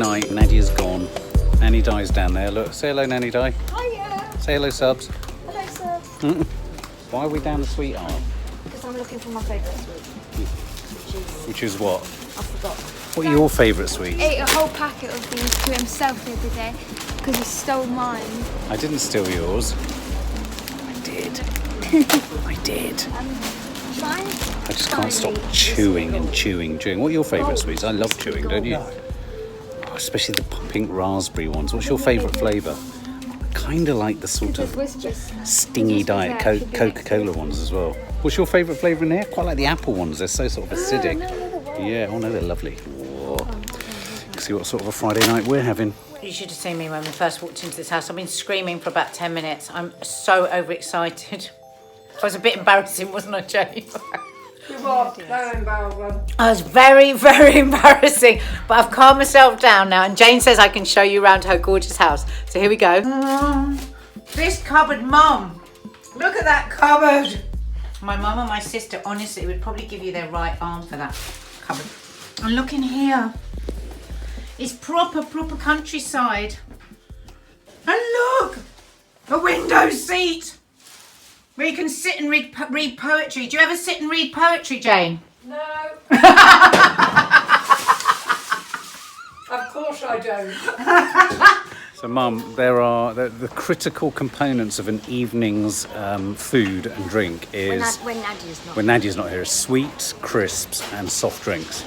night, Nadia's gone. Nanny Di's down there. Look, say hello, Nanny Di. Hiya. Say hello, subs. Hello, sir. Why are we down the sweet aisle? Because I'm looking for my favourite sweet. Which is what? I forgot. What are your favourite sweets? Ate a whole packet of these to himself the other day because he stole mine. I didn't steal yours. I did. I did. Mine? I just can't stop chewing and chewing. What are your favourite sweets? I love chewing, don't you? Oh, especially the pink raspberry ones. What's your favourite flavour? I kind of like the sort of stingy Diet Coca-Cola ones as well. What's your favourite flavour in here? Quite like the apple ones. They're so sort of acidic. Yeah, oh no, they're lovely. Whoa. See what sort of a Friday night we're having. You should have seen me when we first walked into this house. I've been screaming for about 10 minutes. I'm so overexcited. I was a bit embarrassing, wasn't I, Jane? You were very embarrassing. I was very, very embarrassing. But I've calmed myself down now. And Jane says I can show you around her gorgeous house. So here we go. This cupboard, Mum. Look at that cupboard. My mum and my sister, honestly, would probably give you their right arm for that cupboard. And look in here. It's proper countryside. And look, a window seat where you can sit and read poetry. Do you ever sit and read poetry, Jane? No. Of course I don't. So, Mum, there are the critical components of an evening's food and drink is When Nadia's not. here, is sweets, crisps, and soft drinks.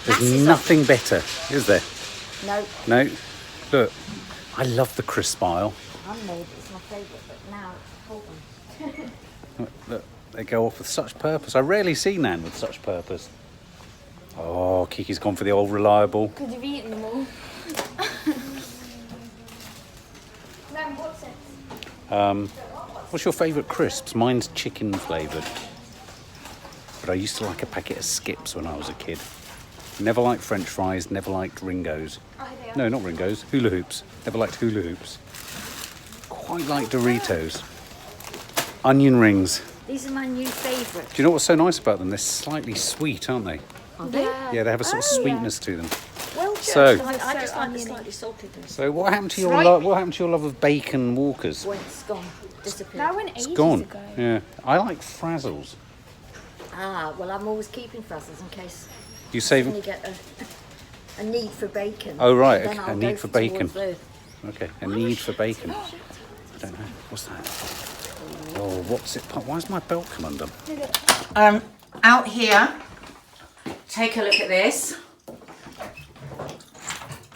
There's nothing better, is there? No. No. Look, I love the crisp aisle. Handmade is my favourite, but now it's hold Look, they go off with such purpose. I rarely see Nan with such purpose. Oh, Kiki's gone for the old reliable. Could have eaten them all. Mum, what's it? What's your favourite crisps? Mine's chicken flavoured. But I used to like a packet of Skips when I was a kid. Never liked French fries, never liked Ringos. No, not Ringos, hula hoops. Never liked hula hoops. Quite like Doritos. Onion rings. These are my new favourite. Do you know what's so nice about them? They're slightly sweet, aren't they? Are they? Yeah, they have a sort of sweetness to them. Well, So- I just like the slightly saltiness. So what happened to your love? What happened to your love of bacon Walkers? When it's gone, disappeared. That went ages Gone. ago. Yeah, I like Frazzles. Ah, well, I'm always keeping Frazzles in case You save you them? get a need for bacon. Oh right, Then okay. I'll A go need for bacon. towards those. Okay, a need for bacon. I don't know. What's that? Oh, what's it? Why's my belt come undone? Out here, take a look at this.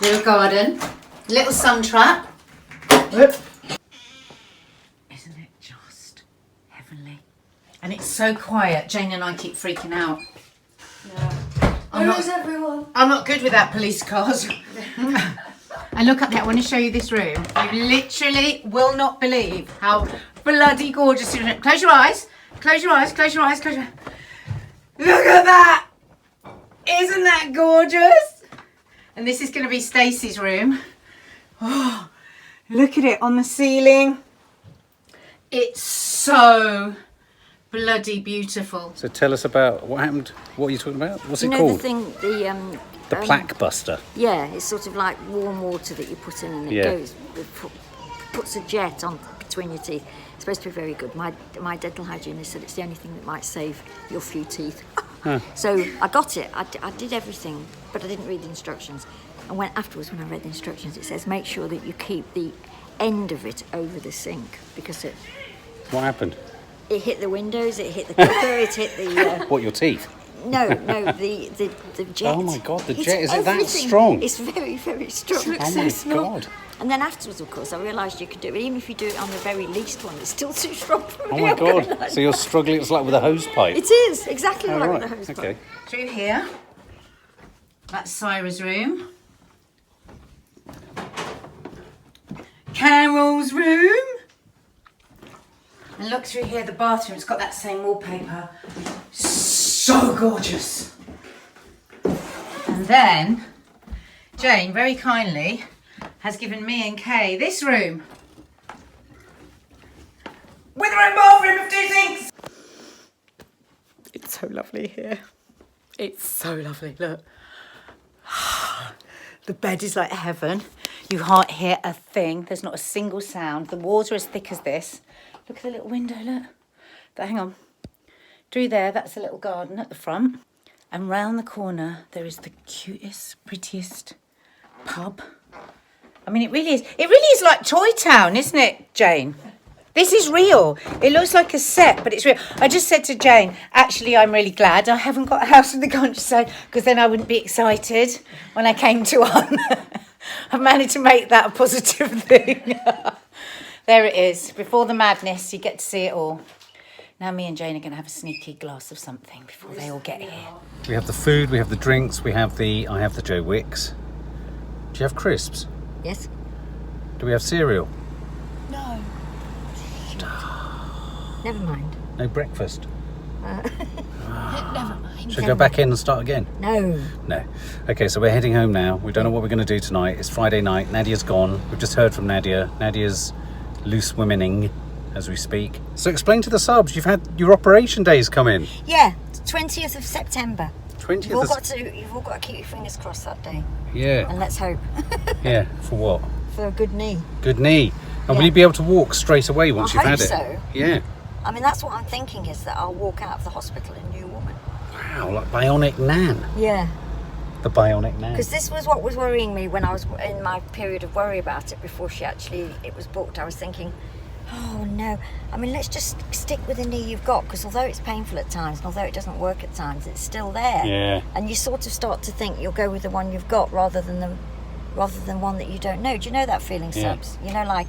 Little garden, little sun trap. Isn't it just heavenly? And it's so quiet. Jane and I keep freaking out. Where is everyone? I'm not good with that, police cars. And look up there, I want to show you this room. You literally will not believe how bloody gorgeous it is. Close your eyes, close your eyes, close your eyes, close your eyes. Look at that! Isn't that gorgeous? And this is going to be Stacey's room. Oh, look at it on the ceiling. It's so bloody beautiful. So tell us about what happened. What are you talking about? What's You it know called? the thing, The plaque buster. Yeah, it's sort of like warm water that you put in and it Yeah. goes, puts a jet on between your teeth. It's supposed to be very good. My dental hygienist said it's the only thing that might save your few teeth. So I got it. I did everything, but I didn't read the instructions. And afterwards, when I read the instructions, it says make sure that you keep the end of it over the sink because What happened? it hit the windows, it hit the cooker, it hit the. What, your teeth? No, the jet. Oh my God, the It's jet, is it that everything. strong? It's very, very strong. Oh my God. And then afterwards, of course, I realised you could do it. Even if you do it on the very least one, it's still too strong for Oh me. my I'm going God. like So you're struggling, it's like with a hose pipe. It is, exactly Oh, like right. with the hose pipe. Okay. Through here, that's Syra's room. Carol's room. And look through here, the bathroom, it's got that same wallpaper. So gorgeous. And then, Jane, very kindly, has given me and Kay this room. With a remote room of 2 sinks. It's so lovely here. It's so lovely, look. The bed is like heaven. You can't hear a thing. There's not a single sound. The walls are as thick as this. Look at the little window, look. Hang on. Through there, that's a little garden at the front. And round the corner, there is the cutest, prettiest pub. I mean, it really is. It really is like Toy Town, isn't it, Jane? This is real. It looks like a set, but it's real. I just said to Jane, actually, I'm really glad I haven't got a house in the countryside, because then I wouldn't be excited when I came to one. I've managed to make that a positive thing. There it is. Before the madness, you get to see it all. Now me and Jane are going to have a sneaky glass of something before they all get here. We have the food, we have the drinks, I have the Joe Wicks. Do you have crisps? Yes. Do we have cereal? No. Never mind. No breakfast? Never mind. Should we go back in and start again? No. No. Okay, so we're heading home now. We don't know what we're going to do tonight. It's Friday night. Nadia's gone. We've just heard from Nadia. Nadia's loose womening as we speak. So explain to the subs, you've had your operation days come in. Yeah, 20th of September. 20th You've all got to keep your fingers crossed that day. Yeah. And let's hope. Yeah, for what? For a good knee. Good knee. And will you be able to walk straight away once you've had it? I hope so. Yeah. I mean, that's what I'm thinking, is that I'll walk out of the hospital a new woman. Wow, like Bionic Nan. Yeah. The Bionic Nan. Because this was what was worrying me when I was in my period of worry about it before it was booked. I was thinking, oh no, I mean, let's just stick with the knee you've got, because although it's painful at times and although it doesn't work at times, it's still there. Yeah. And you sort of start to think you'll go with the one you've got rather than one that you don't know. Do you know that feeling, Yeah. Subs? You know, like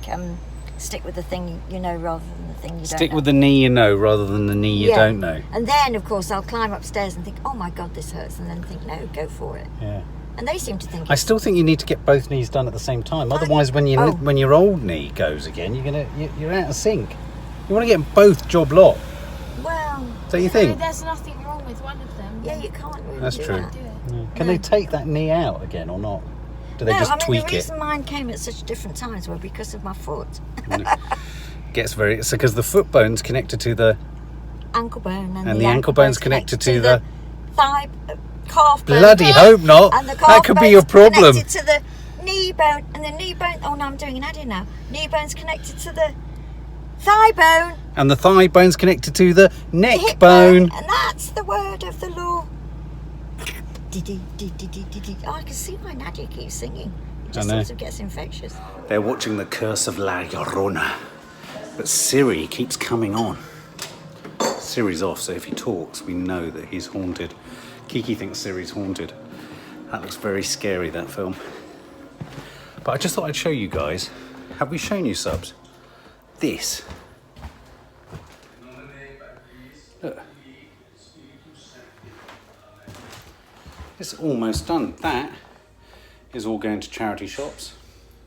stick with the thing you know rather than the thing you don't know. Stick with the knee you know rather than the knee you don't know. And then, of course, I'll climb upstairs and think, oh my God, this hurts, and then think, no, go for it. Yeah. And they seem to think I still think you need to get both knees done at the same time. Otherwise, when your old knee goes again, you're out of sync. You want to get both job lot. well, Don't you think? There's nothing wrong with one of them. yeah, you can't really That's do true. that. Do it. Yeah. Can they take that knee out again or not? Do they just I mean, tweak the it? reason mine came at such different times were because of my foot. So because the foot bone's connected to the Ankle bone. and the ankle bone's connected to the thigh, calf bone. bloody hope not. And the That calf could be your bone's problem. connected to the knee bone, and the knee bone. Oh no, I'm doing an NADIA now. Knee bone's connected to the thigh bone. And the thigh bone's connected to the neck Hip bone. and that's the word of the law. Oh, I can see why Nadia keeps singing. It just I know. sort of gets infectious. They're watching The Curse of La Llorona, but Siri keeps coming on. Siri's off, so if he talks, we know that he's haunted. Kiki thinks Siri's haunted. That looks very scary, that film. But I just thought I'd show you guys. Have we shown you, subs? This. Look. It's almost done. That is all going to charity shops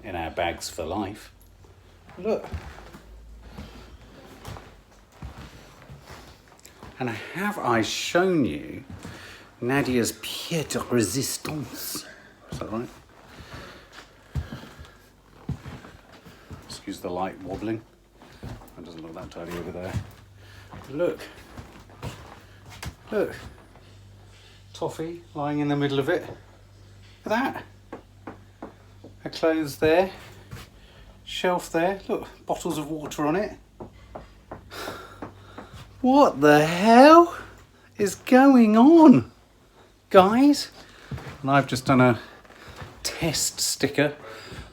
in our bags for life. Look. And have I shown you Nadia's pied de résistance? Is that right? Excuse the light wobbling. That doesn't look that tidy over there. Look. Look. Toffee lying in the middle of it. Look at that. Her clothes there. Shelf there. Look, bottles of water on it. What the hell is going on, guys? And I've just done a test sticker.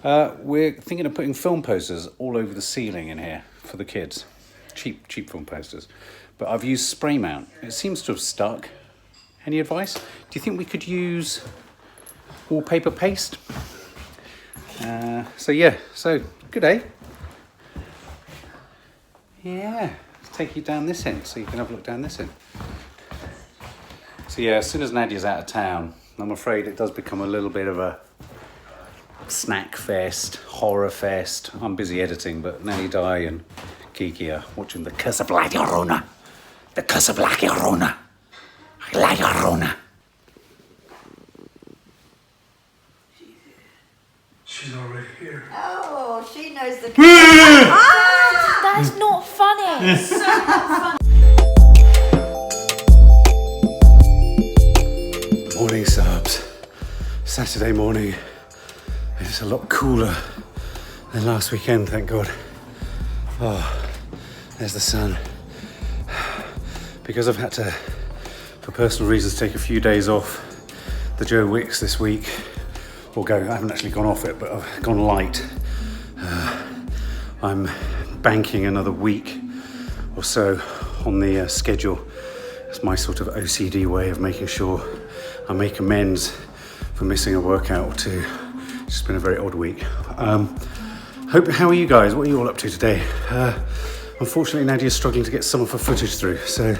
We're thinking of putting film posters all over the ceiling in here for the kids. Cheap film posters. But I've used spray mount. It seems to have stuck. Any advice? Do you think we could use wallpaper paste? So good day. Yeah, let's take you down this end so you can have a look down this end. So yeah, as soon as Nadia's out of town, I'm afraid it does become a little bit of a snack fest, horror fest. I'm busy editing, but Nanny Di and Kiki are watching The Curse of La Llorona. The Curse of La Llorona. La Llorona. She's already here. Oh, she knows the. That's not funny. Morning, subs. Saturday morning. It's a lot cooler than last weekend, thank God. Oh, there's the sun. Because I've had to, for personal reasons, take a few days off the Joe Wicks this week. I haven't actually gone off it, but I've gone light. I'm banking another week or so on the schedule. It's my sort of OCD way of making sure I make amends for missing a workout or two. It's just been a very odd week. How are you guys? What are you all up to today? Unfortunately, Nadia's struggling to get some of her footage through, so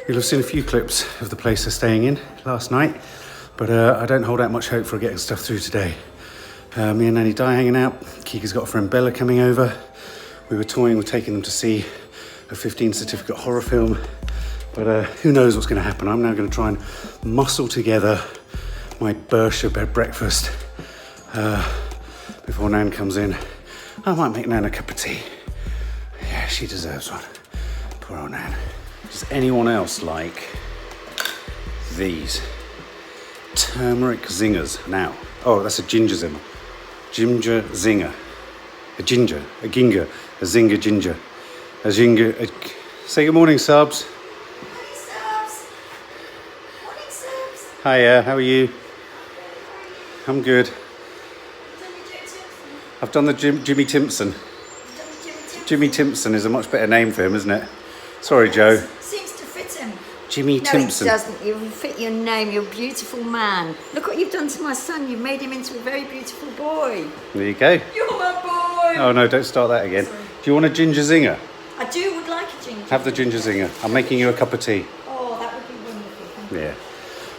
you'll have seen a few clips of the place they're staying in last night, but I don't hold out much hope for getting stuff through today. Me and Nanny Di hanging out. Kika's got a friend Bella coming over. We were toying with taking them to see a 15 certificate horror film, but who knows what's going to happen. I'm now going to try and muscle together my Bersha bed breakfast before Nan comes in. I might make Nan a cup of tea. Yeah, she deserves one. Poor old Nan. Does anyone else like these turmeric zingers? Now, oh, that's a ginger zimmer. Ginger zinger. A ginger, a ginger, a zinger ginger. A ginger. Say good morning, subs. Morning, subs. Morning, subs. Hiya, how are you? I'm good. I've done the Jimmy Timpson. Jimmy Timpson is a much better name for him, isn't it? Sorry, Joe. Seems to fit him. Jimmy Timpson. No, it doesn't. You fit your name. You're a beautiful man. Look what you've done to my son. You've made him into a very beautiful boy. There you go. You're my boy. Oh no, don't start that again. Sorry. Do you want a ginger zinger? I would like a ginger. Have the ginger zinger. I'm making you a cup of tea. Oh, that would be wonderful. Thank you. Yeah.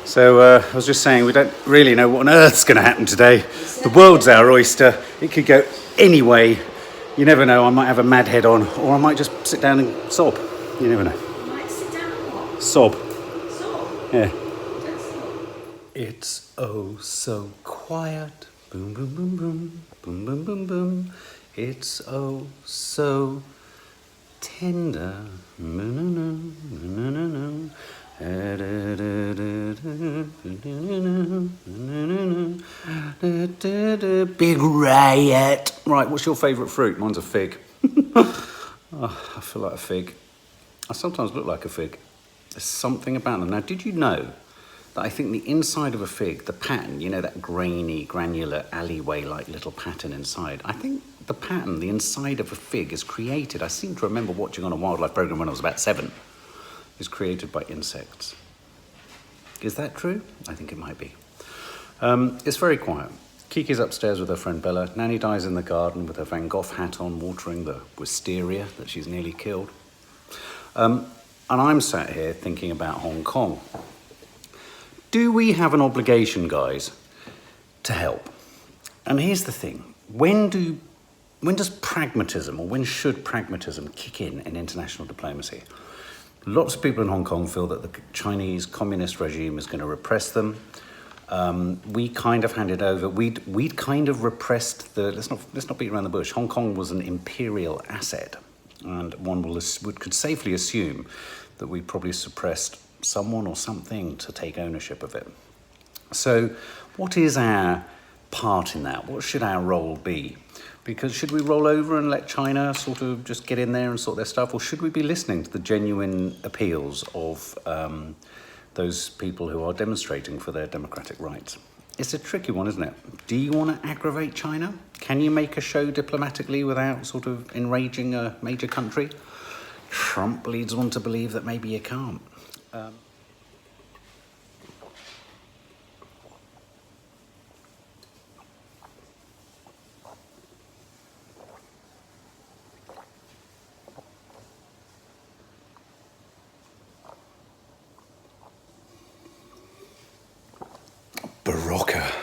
So I was just saying, we don't really know what on earth's going to happen today. The world's our oyster. It could go any way. You never know. I might have a mad head on, or I might just sit down and sob. You never know. You might sit down and what? Sob. Sob? Yeah. Don't sob. It's oh so quiet. Boom, boom, boom, boom. Boom, boom, boom, boom. It's oh so tender. Big riot. Right, what's your favourite fruit? Mine's a fig. Oh, I feel like a fig. I sometimes look like a fig. There's something about them. Now, did you know that I think the inside of a fig, the pattern, you know, that grainy, granular, alleyway-like little pattern inside, I think the pattern, the inside of a fig is created, I seem to remember watching on a wildlife programme when I was about 7, is created by insects. Is that true? I think it might be. It's very quiet. Kiki's upstairs with her friend Bella. Nanny Di's in the garden with her Van Gogh hat on, watering the wisteria that she's nearly killed. And I'm sat here thinking about Hong Kong. Do we have an obligation, guys, to help? And here's the thing. When does pragmatism, or when should pragmatism kick in international diplomacy? Lots of people in Hong Kong feel that the Chinese communist regime is going to repress them. We kind of handed over, we'd kind of repressed the, let's not beat around the bush. Hong Kong was an imperial asset, and one could safely assume that we probably suppressed someone or something to take ownership of it. So what is our part in that? What should our role be? Because should we roll over and let China sort of just get in there and sort their stuff, or should we be listening to the genuine appeals of those people who are demonstrating for their democratic rights? It's a tricky one, isn't it? Do you want to aggravate China? Can you make a show diplomatically without sort of enraging a major country? Trump leads one to believe that maybe you can't. Barocca.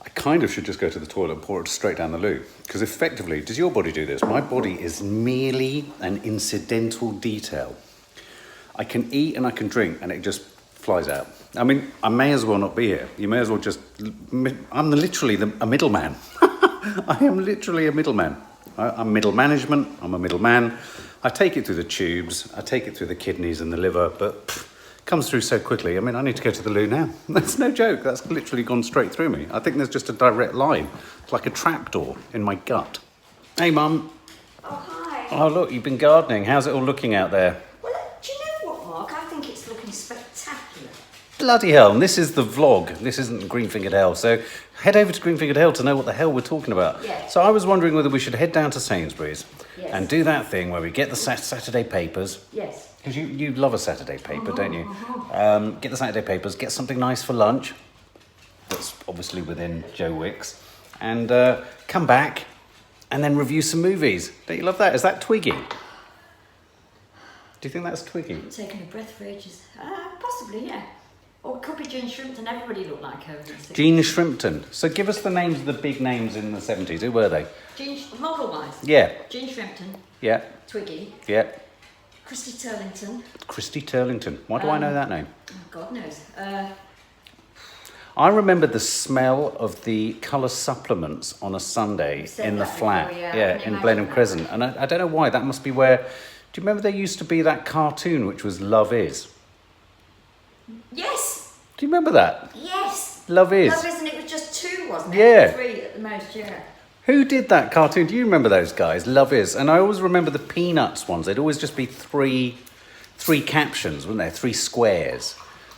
I kind of should just go to the toilet and pour it straight down the loo. Because effectively, does your body do this? My body is merely an incidental detail. I can eat and I can drink and it just flies out. I mean, I may as well not be here. You may as well just... I'm literally a middleman. I am literally a middleman. I'm middle management, I'm a middleman. I take it through the tubes, I take it through the kidneys and the liver, but comes through so quickly. I mean, I need to go to the loo now. That's no joke. That's literally gone straight through me. I think there's just a direct line. It's like a trapdoor in my gut. Hey, Mum. Oh, hi. Oh, look, you've been gardening. How's it all looking out there? Well, do you know what, Mark? I think it's looking spectacular. Bloody hell, and this is the vlog. This isn't Greenfingered Hell. So head over to Greenfingered Hell to know what the hell we're talking about. Yeah. So I was wondering whether we should head down to Sainsbury's Yes. and do that thing where we get the Saturday papers. Yes. Because you love a Saturday paper, don't you? Get the Saturday papers, get something nice for lunch. That's obviously within Joe Wicks. And come back and then review some movies. Don't you love that? Is that Twiggy? Do you think that's Twiggy? I'm taking a breath for ages. Possibly, yeah. Or it could be Jean Shrimpton. Everybody looked like her. Jean Shrimpton. So give us the names of the big names in the 70s. Who were they? Model-wise? Yeah. Jean Shrimpton, Yeah. Twiggy, Yeah. Christy Turlington. Christy Turlington. Why do I know that name? Oh, God knows. I remember the smell of the colour supplements on a Sunday said in the that flat. before, yeah, I Yeah, can in imagine Blenheim that. Crescent. And I don't know why. That must be where... Do you remember there used to be that cartoon which was Love Is? Yes! Do you remember that? Yes! Love Is. Love Is, and it was just 2, wasn't it? Yeah. 3 at the most, yeah. Who did that cartoon? Do you remember those guys? Love Is. And I always remember the Peanuts ones. They'd always just be three captions, wouldn't there? 3 squares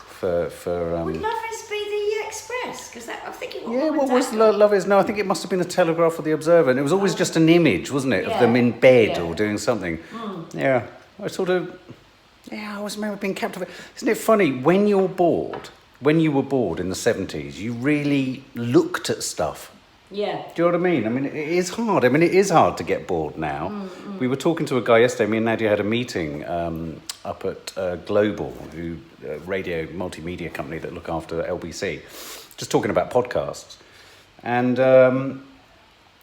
for Would Love Is be the Express? Because I think it was... Yeah, what was Love Is? No, I think it must have been the Telegraph or the Observer. And it was always just an image, wasn't it, of Yeah. them in bed Yeah. or doing something. Yeah, I sort of... Yeah, I always remember being captivated. Isn't it funny, when you were bored in the 70s, you really looked at stuff. Yeah. Do you know what I mean? I mean, it is hard. I mean, it is hard to get bored now. We were talking to a guy yesterday. Me and Nadia had a meeting up at Global, who radio multimedia company that look after LBC, just talking about podcasts.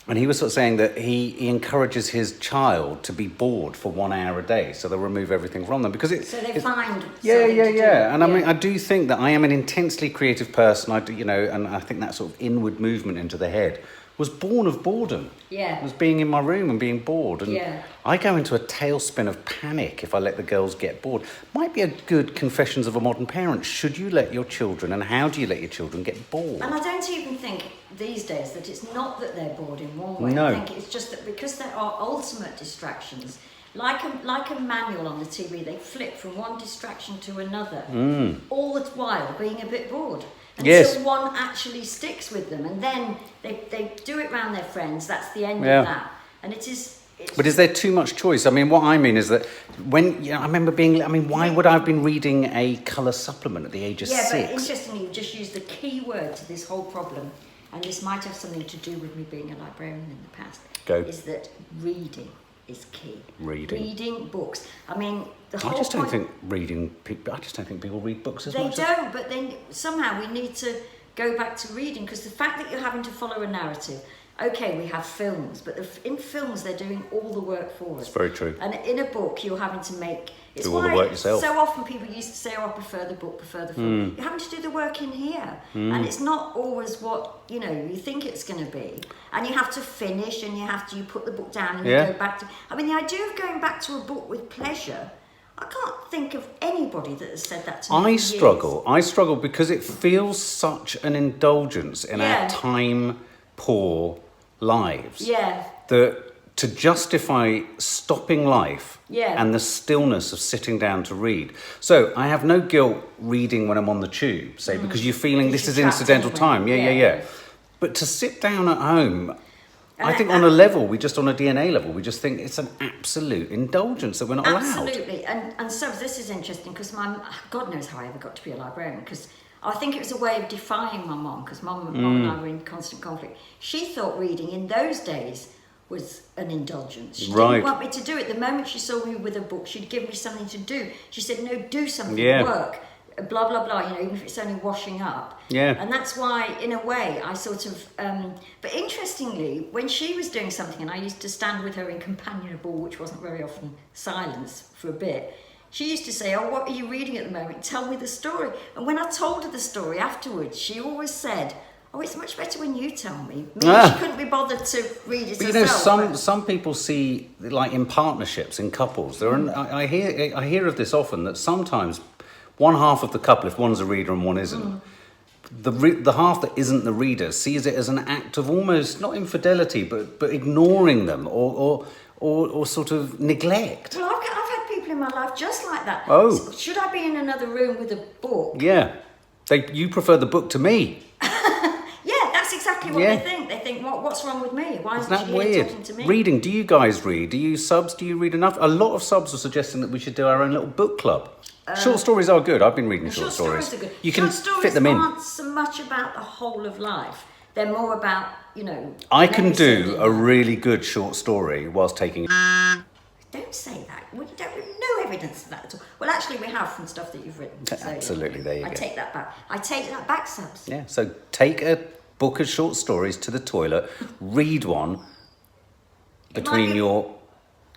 And he was sort of saying that he encourages his child to be bored for 1 hour a day, so they'll remove everything from them because So they find yeah, something yeah, to do. yeah. And I mean, I do think that I am an intensely creative person. I do, and I think that sort of inward movement into the head was born of boredom. Yeah. Was being in my room and being bored. And Yeah. I go into a tailspin of panic if I let the girls get bored. Might be a good confessions of a modern parent. Should you let your children, and how do you let your children get bored? And I don't even think these days that it's not that they're bored in one way. No. I think it's just that because there are ultimate distractions, like a manual on the TV, they flip from one distraction to another, all the while being a bit bored. Until Yes. one actually sticks with them, and then they do it round their friends. That's the end Yeah. of that. And it is... But is there too much choice? I mean, what I mean is that I remember why would I have been reading a colour supplement at the age of 6? But interestingly, you just used the key word to this whole problem, and this might have something to do with me being a librarian in the past. Go. Is that reading is key. Reading books. I mean, the whole I just don't point- think I just don't think people read books as they much. don't, but then somehow we need to go back to reading, because the fact that you're having to follow a narrative. Okay, we have films, but in films they're doing all the work for us. It's very true. And in a book, you're having to make... It's Do all the why work yourself. So often people used to say, oh, I prefer the book, prefer the film. You're having to do the work in here. And it's not always what, you think it's going to be. And you have to finish, and you put the book down and Yeah. you go back to... I mean, the idea of going back to a book with pleasure, I can't think of anybody that has said that to me for I years. struggle because it feels such an indulgence in Yeah. our time-poor lives. Yeah. That to justify stopping life Yeah. and the stillness of sitting down to read. So I have no guilt reading when I'm on the tube, say, because you're feeling Because this is you're trapped incidental anyway. time. Yeah. But to sit down at home, I think on a level, on a DNA level, we just think it's an absolute indulgence that we're not allowed. Absolutely, and so this is interesting because God knows how I ever got to be a librarian, because I think it was a way of defying my mum, because mum and I were in constant conflict. She thought reading in those days was an indulgence. She Right. didn't want me to do it. The moment she saw me with a book, she'd give me something to do. She said, no, do something, Yeah. work, blah, blah, blah, even if it's only washing up. Yeah. And that's why, in a way, I sort of... but interestingly, when she was doing something, and I used to stand with her in companionable, which wasn't very often, silence for a bit, she used to say, oh, what are you reading at the moment? Tell me the story. And when I told her the story afterwards, she always said, oh, it's much better when you tell me. Maybe she couldn't be bothered to read it But herself. some people see, like in partnerships, in couples, I hear of this often, that sometimes one half of the couple, if one's a reader and one isn't, the half that isn't the reader sees it as an act of almost not infidelity, but ignoring them or sort of neglect. Well, I've had people in my life just like that. Oh. Should I be in another room with a book? Yeah. You prefer the book to me. Yeah, that's exactly what Yeah. they think. They think, what's wrong with me? Why Isn't isn't that she here weird? talking to me? Reading, do you guys read? Do you use subs? Do you read enough? A lot of subs are suggesting that we should do our own little book club. Short stories are good. I've been reading short stories. Are good. You can short stories fit them in. aren't so much about the whole of life. They're more about, I can do medicine a really good short story whilst taking... Don't say that. We don't have no evidence of that at all. Well, actually, we have from stuff that you've written. So, Absolutely, there you I go. take that back. I take that back, Subs. Yeah, so take a book of short stories to the toilet, read one between your...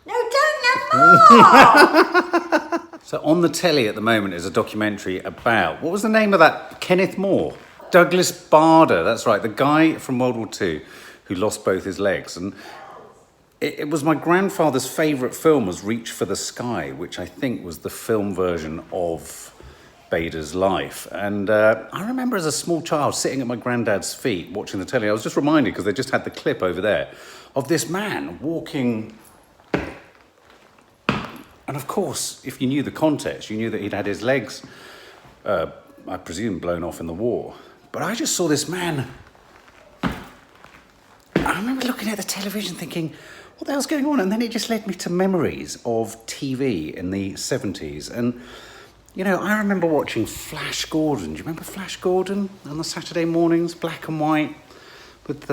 No, don't have more! So on the telly at the moment is a documentary about... What was the name of that? Kenneth Moore? Douglas Bader, that's right. The guy from World War II who lost both his legs. And it was my grandfather's favourite film was Reach for the Sky, which I think was the film version of Bader's life. And I remember as a small child sitting at my granddad's feet watching the telly. I was just reminded, because they just had the clip over there, of this man walking... And of course, if you knew the context, you knew that he'd had his legs, I presume, blown off in the war. But I just saw this man. I remember looking at the television thinking, what the hell's going on? And then it just led me to memories of TV in the 70s. And, I remember watching Flash Gordon. Do you remember Flash Gordon on the Saturday mornings, black and white, with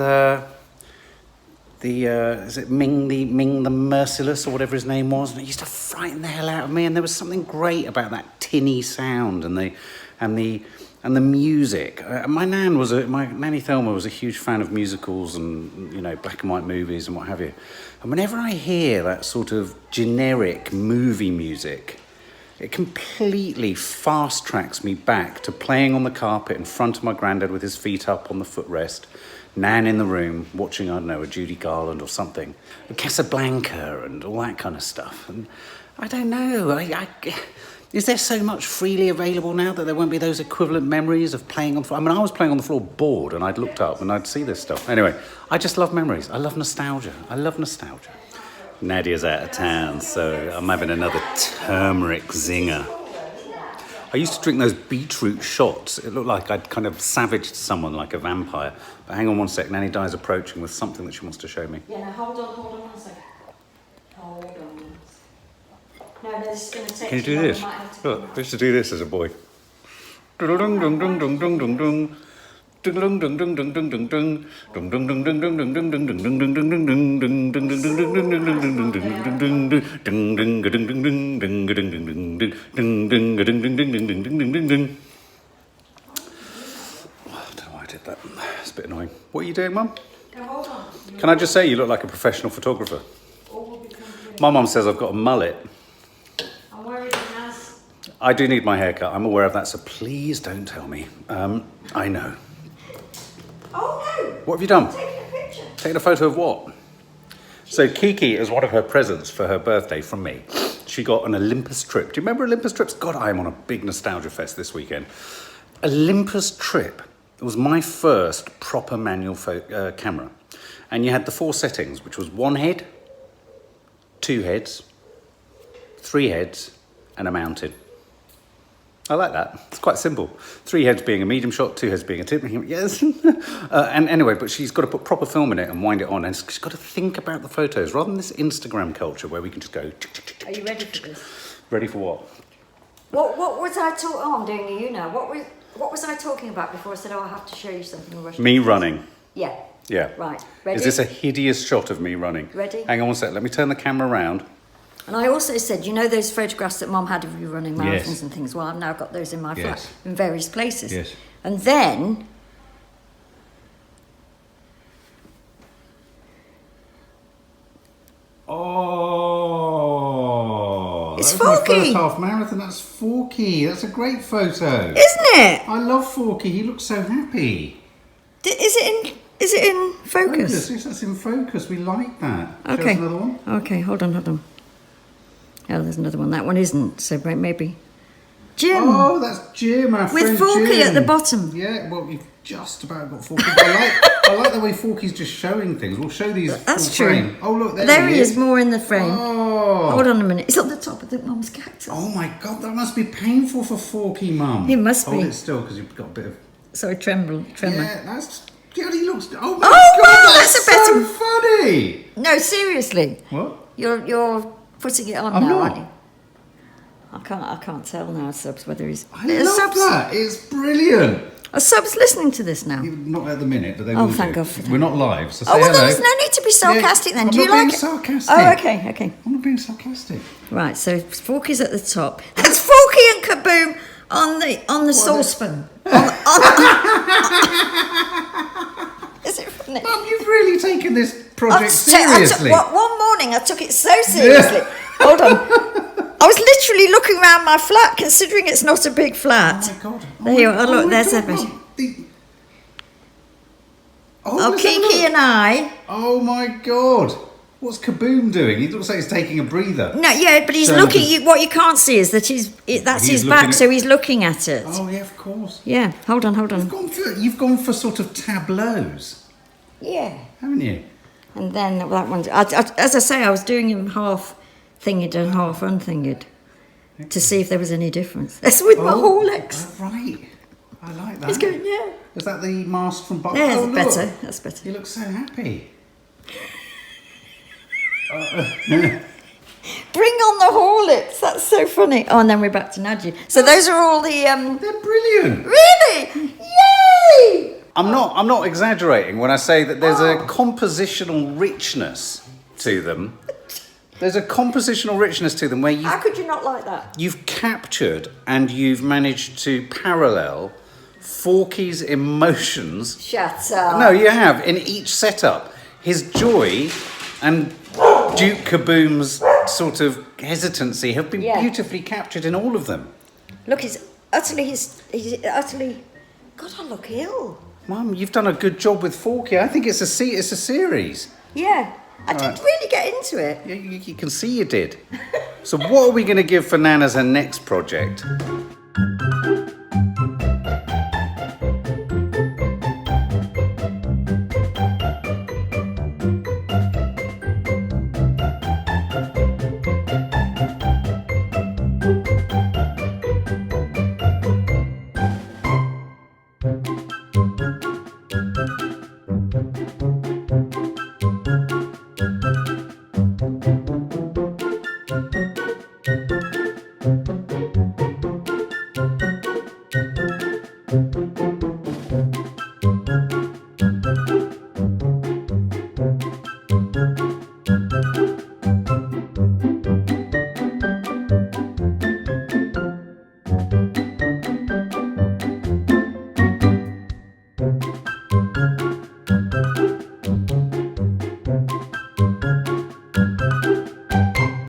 is it Ming the Merciless or whatever his name was? And it used to frighten the hell out of me. And there was something great about that tinny sound and the music. My nanny Thelma was a huge fan of musicals and black and white movies and what have you. And whenever I hear that sort of generic movie music, it completely fast tracks me back to playing on the carpet in front of my granddad with his feet up on the footrest. Nan in the room, watching, I don't know, a Judy Garland or something. Casablanca and all that kind of stuff. And I don't know, is there so much freely available now that there won't be those equivalent memories of playing on the floor? I mean, I was playing on the floor bored and I'd looked up and I'd see this stuff. Anyway, I just love memories. I love nostalgia. Nadia's out of town, so I'm having another turmeric zinger. I used to drink those beetroot shots. It looked like I'd kind of savaged someone like a vampire. But hang on one sec, Nanny Di's approaching with something that she wants to show me. Yeah, no, hold on 1 second. Hold on. No, this is going to take Can you do long. this? I might have to Look, I used to do this as a boy. That. It's a bit annoying. What are you doing, Mum? hold on. Can I just say you look like a professional photographer? My mum says I've got a mullet. I'm worried it has. I do need my haircut. I'm aware of that, so please don't tell me. I know. Oh no! What have you done? I'm taking a picture. Taking a photo of what? So Kiki, as one of her presents for her birthday from me, she got an Olympus trip. Do you remember Olympus trips? God, I am on a big nostalgia fest this weekend. Olympus trip. It was my first proper manual camera. And you had the 4 settings, which was 1 head, 2 heads, 3 heads, and a mounted. I like that. It's quite simple. 3 heads being a medium shot, 2 heads being a tip. Yes. And anyway, but she's got to put proper film in it and wind it on. And she's got to think about the photos rather than this Instagram culture where we can just go... Are you ready for this? Ready for what? What was I talking? Oh, I'm doing you now. What was I talking about before I said, oh, I have to show you something? Me running. Yeah. Yeah. Right. Ready? Is this a hideous shot of me running? Ready? Hang on one sec. Let me turn the camera around. And I also said, you know those photographs that Mum had of you running marathons Yes. and things? Well, I've now got those in my flat Yes. in various places. Yes. And then... Oh, It's that was my Forky. first half marathon. That's Forky. That's a great photo. Isn't it? I love Forky. He looks so happy. Is it in focus? Yes, that's in focus. We like that. Show us Okay. another one. Okay, hold on. Oh, there's another one. That one isn't, so maybe... Jim. Oh, that's Jim, our With friend Forky Jim. at the bottom. Yeah, well, you've just about got Forky. But I like the way Forky's just showing things. We'll show these That's full true. frame. Oh, look, There he is, more in the frame. Oh. Hold on a minute. It's on the top of the mum's cactus. Oh my God, that must be painful for Forky, Mum. It must Hold be. it still, because you've got a bit of... Sorry, tremor. Yeah, that's... Yeah, he looks... Oh my Oh, God, wow, that's that's a so better- funny. No, seriously. What? You're putting it on I'm now, not. aren't you? I can't tell now, Subs, whether he's... I love that. It's brilliant. Are Subs listening to this now? Not at the minute, but they Oh, will thank do. God for that. We're not live, so say Oh, well, hello. there's no need to be sarcastic then. I'm Do you not like being it? sarcastic. Oh, okay. I'm not being sarcastic. Right, so Forky's at the top. There's Forky and Kaboom on the saucepan. Is it funny? Mum, you've really taken this project seriously. One morning I took it so seriously. Hold on. I was literally looking around my flat, considering it's not a big flat. Oh my God. There you are. Oh, look, my there's God, everything. Mum, Oh, let's have a Kiki look. and I. Oh my God. What's Kaboom doing? He looks like he's taking a breather. No, yeah, but he's So looking. just- What you can't see is that that's He's his looking back, at- so he's looking at it. Oh yeah, of course. Yeah, hold on. You've gone for sort of tableaus, Yeah. haven't you? And then that one, as I say, I was doing him half thinged and half unthinged to see if there was any difference. That's with my Horlicks. Oh, right. I like that. He's going, yeah. Is that the mask from Bob? There's Oh, look. better. That's better. He looks so happy. Bring on the Horlicks. That's so funny. Oh, and then we're back to Nadia. So those are all the. They're brilliant. Really? Yay! I'm not exaggerating when I say that there's a compositional richness to them. There's a compositional richness to them where How could you not like that? you've captured and you've managed to parallel Forky's emotions. Shut up. No, you have in each setup. His joy and Duke Kaboom's sort of hesitancy have been Yeah. beautifully captured in all of them. Look, he's utterly. God, I look ill. Mum, you've done a good job with Forky. I think it's a series. Yeah, I did Right. really get into it. You can see you did. So what are we going to give for Nan as her next project?